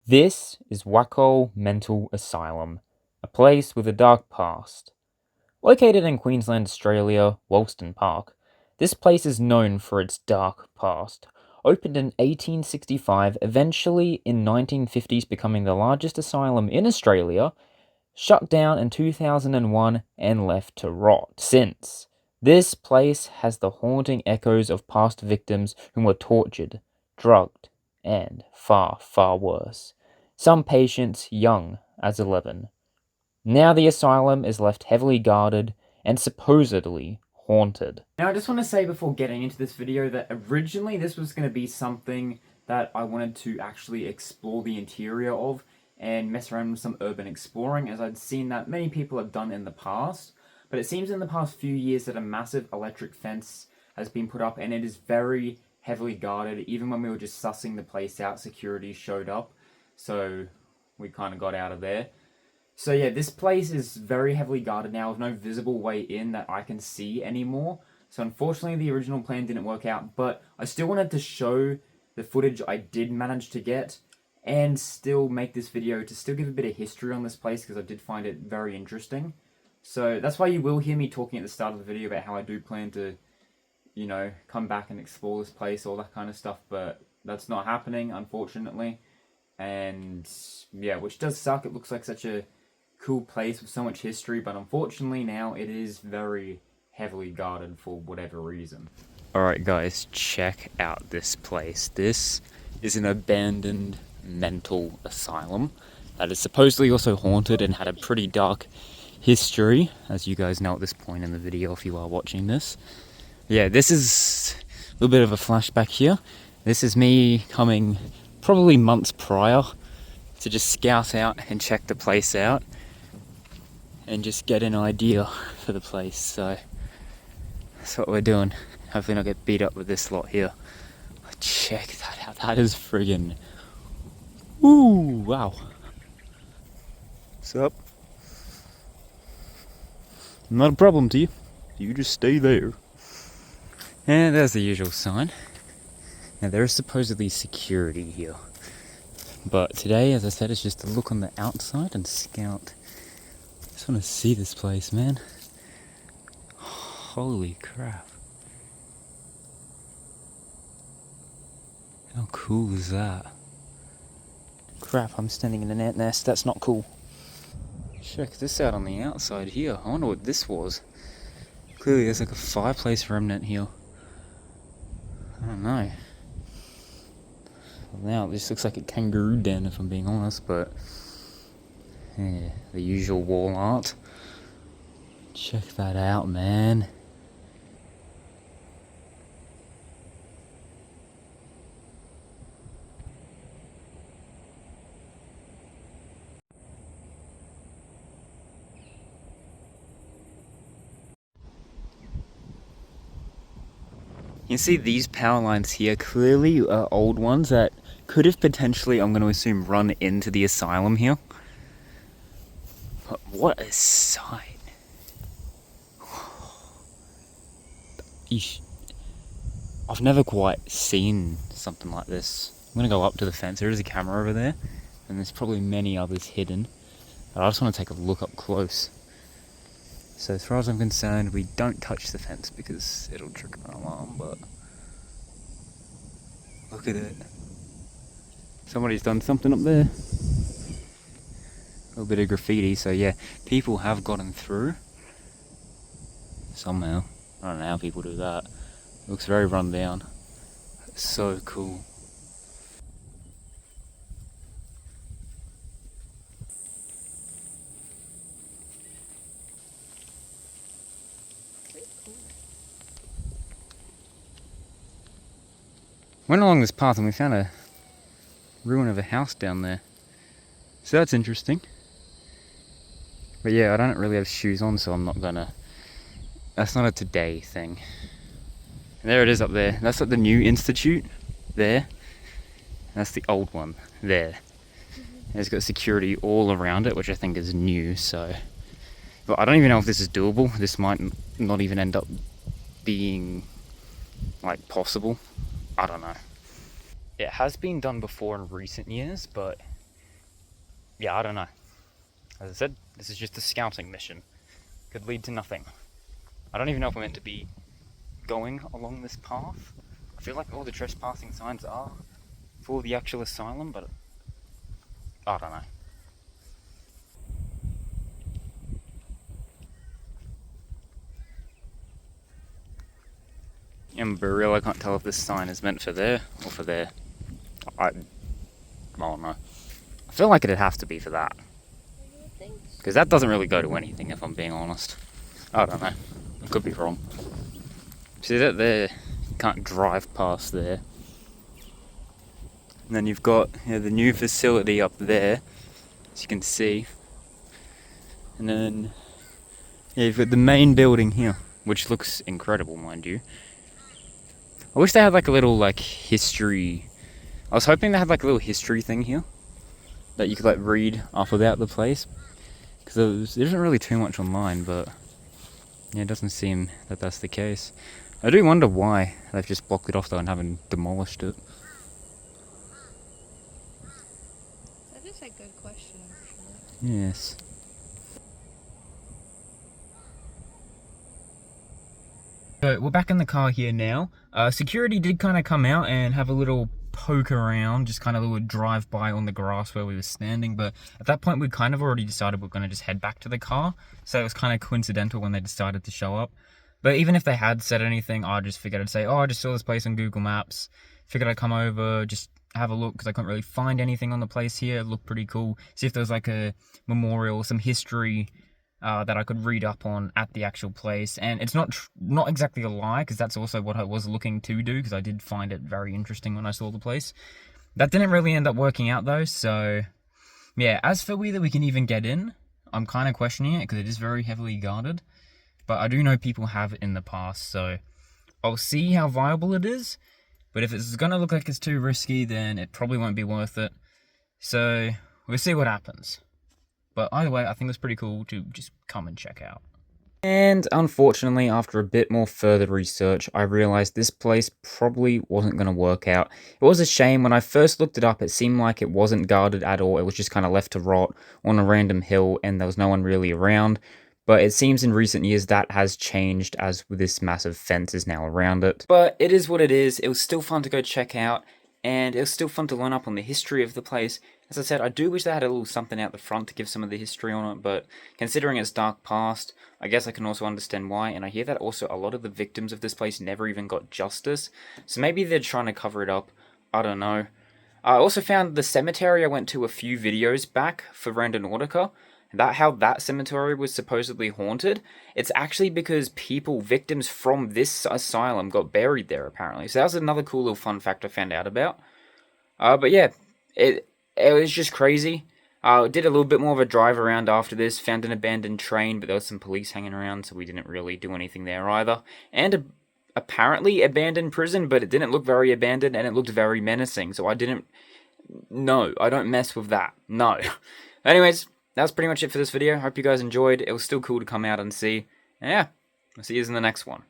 This is Wacol Mental Asylum, a place with a dark past. Located in Queensland, Australia, Wollston Park, this place is known for its dark past. Opened in 1865, eventually in 1950s becoming the largest asylum in Australia, shut down in 2001 and left to rot since. This place has the haunting echoes of past victims who were tortured, drugged, and far, far worse. Some patients young as 11. Now the asylum is left heavily guarded and supposedly haunted. Now I just want to say before getting into this video that originally this was going to be something that I wanted to actually explore the interior of and mess around with some urban exploring, as I'd seen that many people have done in the past. But it seems in the past few years that a massive electric fence has been put up and it is very heavily guarded. Even when we were just sussing the place out, security showed up. So we kind of got out of there. So yeah, this place is very heavily guarded now with no visible way in that I can see anymore. So unfortunately the original plan didn't work out, but I still wanted to show the footage I did manage to get and still make this video to still give a bit of history on this place because I did find it very interesting. So that's why you will hear me talking at the start of the video about how I do plan to, you know, come back and explore this place, all that kind of stuff, but that's not happening, unfortunately. And yeah, which does suck. It looks like such a cool place with so much history, but unfortunately now it is very heavily guarded for whatever reason. Alright guys, check out this place. This is an abandoned mental asylum that is supposedly also haunted and had a pretty dark history, as you guys know at this point in the video if you are watching this. Yeah, this is a little bit of a flashback here. This is me coming probably months prior to just scout out and check the place out and just get an idea for the place. So that's what we're doing. Hopefully not get beat up with this lot here. Check that out. That is friggin'... Ooh, wow. What's up? Not a problem to you. You just stay there. And there's the usual sign. Now there is supposedly security here. But today, as I said, it's just to look on the outside and scout. I just want to see this place, man. Holy crap. How cool is that? Crap, I'm standing in an ant nest. That's not cool. Check this out on the outside here. I wonder what this was. Clearly there's like a fireplace remnant here. I don't know. Now this looks like a kangaroo den if I'm being honest, but yeah, the usual wall art. Check that out, man. You can see these power lines here clearly are old ones that could have potentially, I'm going to assume, run into the asylum here. But what a sight. Eesh. I've never quite seen something like this. I'm going to go up to the fence. There is a camera over there, and there's probably many others hidden. But I just want to take a look up close. So as far as I'm concerned, we don't touch the fence because it'll trigger an alarm, but look at it. Somebody's done something up there. A little bit of graffiti, so yeah, people have gotten through. Somehow. I don't know how people do that. It looks very run down. It's so cool. Went along this path and we found a ruin of a house down there. So that's interesting. But yeah, I don't really have shoes on, so I'm not gonna... That's not a today thing. And there it is up there. That's like the new institute there. That's the old one there. And it's got security all around it, which I think is new, so... But I don't even know if this is doable. This might not even end up being, like, possible. I don't know. It has been done before in recent years, but yeah, I don't know. As I said, this is just a scouting mission. Could lead to nothing. I don't even know if we're meant to be going along this path. I feel like all the trespassing signs are for the actual asylum, but I don't know. And for real, I can't tell if this sign is meant for there or for there. I don't know. I feel like it'd have to be for that. Because that doesn't really go to anything, if I'm being honest. I don't know. I could be wrong. See that there? You can't drive past there. And then you've got the new facility up there, as you can see. And then you've got the main building here, which looks incredible, mind you. I wish they had like a little history. I was hoping they had like a little history thing here that you could like read up about the place, because there isn't really too much online, but yeah, it doesn't seem that that's the case. I do wonder why they've just blocked it off though and haven't demolished it. That is a good question, actually. Yes. So we're back in the car here now. Security did kind of come out and have a little poke around, just kind of a little drive by on the grass where we were standing, but at that point we'd kind of already decided we're going to just head back to the car, so it was kind of coincidental when they decided to show up. But even if they had said anything, I just figured I'd say, oh, I just saw this place on Google Maps, figured I'd come over, just have a look, because I couldn't really find anything on the place here. It looked pretty cool, see if there was like a memorial, some history that I could read up on at the actual place. And it's not exactly a lie, because that's also what I was looking to do, because I did find it very interesting when I saw the place. That didn't really end up working out though, so yeah, as for whether we can even get in, I'm kind of questioning it, because it is very heavily guarded. But I do know people have it in the past, so I'll see how viable it is. But if it's going to look like it's too risky, then it probably won't be worth it. So we'll see what happens. But either way, I think it's pretty cool to just come and check out. And unfortunately, after a bit more further research, I realized this place probably wasn't going to work out. It was a shame. When I first looked it up, it seemed like it wasn't guarded at all. It was just kind of left to rot on a random hill, and there was no one really around. But it seems in recent years that has changed, as this massive fence is now around it. But it is what it is. It was still fun to go check out, and it was still fun to learn up on the history of the place. As I said, I do wish they had a little something out the front to give some of the history on it, but considering its dark past, I guess I can also understand why. And I hear that also a lot of the victims of this place never even got justice, so maybe they're trying to cover it up. I don't know. I also found the cemetery I went to a few videos back for Randonautica, how that cemetery was supposedly haunted. It's actually because victims from this asylum got buried there, apparently. So that was another cool little fun fact I found out about. But yeah, it was just crazy. Did a little bit more of a drive around after this, found an abandoned train, but there was some police hanging around, so we didn't really do anything there either. And apparently abandoned prison, but it didn't look very abandoned, and it looked very menacing, so I don't mess with that. No. Anyways, that's pretty much it for this video. Hope you guys enjoyed. It was still cool to come out and see. And yeah, I'll see you in the next one.